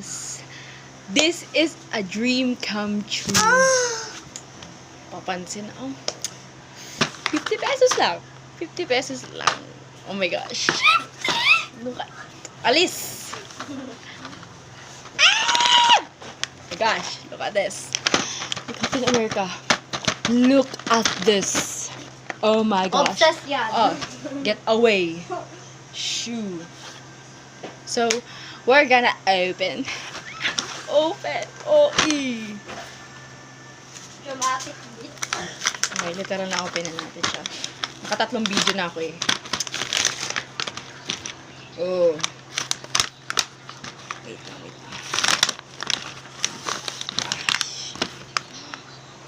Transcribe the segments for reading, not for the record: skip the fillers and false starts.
guys. This is a dream come true. Papansin, 50 pesos lang. 50 pesos lang. Oh my gosh. Look at, alis! Oh my gosh, look at this. Captain America. Look at this. Oh my gosh. Obsessed yan. Oh, get away. Shoo. So, we're gonna open. Open. O-E. Dramatic beat. Okay, literal na open na natin siya. Nakatatlong video na ako eh. Oh. Wait lang, wait lang.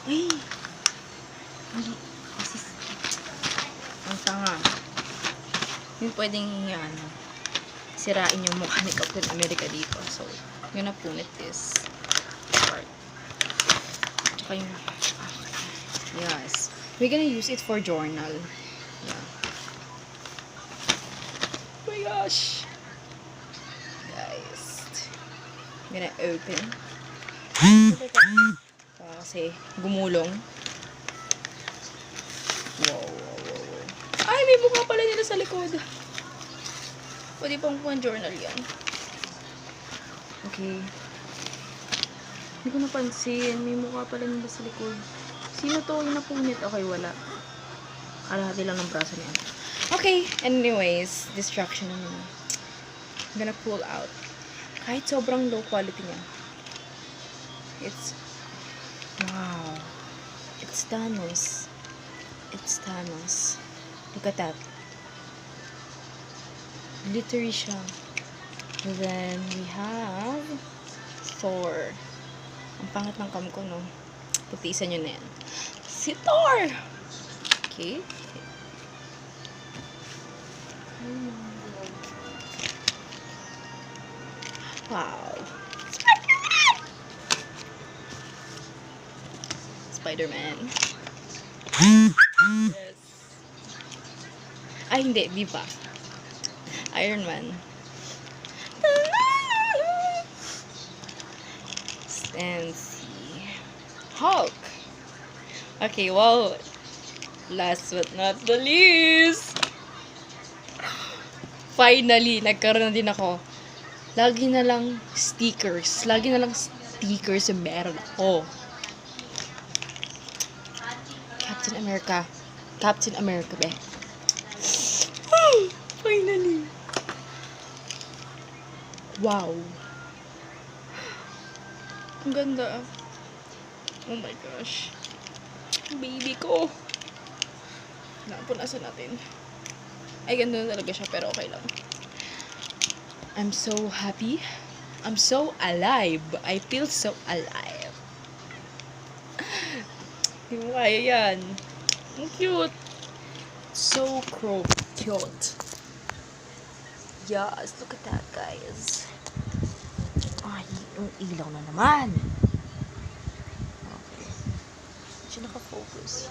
Ay. Hindi. Ang tanga. Hindi pwedeng sirain yung mukha ni Captain America dito. So, I'm gonna punit this part. Tsaka yung... Yes. We're gonna use it for journal. Yeah. Oh my gosh. Guys. I'm gonna open. Kasi gumulong. Wow. Ay, may mukha pala nila sa likod. Pwede pang journal yan. Okay. Hindi ko napansin. May mukha pala nila sa likod. Sino to? Yung napunit? Okay, wala. Kalahati lang ng braso niya. Okay. Anyways, distraction naman. I'm gonna pull out. Kahit sobrang low quality niya. It's... Wow. It's Thanos. It's Thanos. Look at that. Glittery siya. Then, we have Thor. Ang pangat ng cam ko, no? Putiisan nyo na yan. Si Thor! Okay. Wow. Spider-Man. Yes. Ay, hindi. Di ba? Iron Man. And see. Hulk. Okay, wow. Last but not the least. Finally, nagkaroon na din ako. Lagi na lang stickers. Lagi na lang stickers yung meron ako. Captain America. Captain America, be. Finally. Wow. Ang ganda. Oh my gosh. Baby ko. Napunasan natin. Ay, ganda na talaga siya, pero okay lang. I'm so happy. I'm so alive. I feel so alive. Hindi mo kaya yan. Ang cute. So cute. Yes, look at that, guys. Ay, yung ilaw na naman. Okay. Siya naka-focus.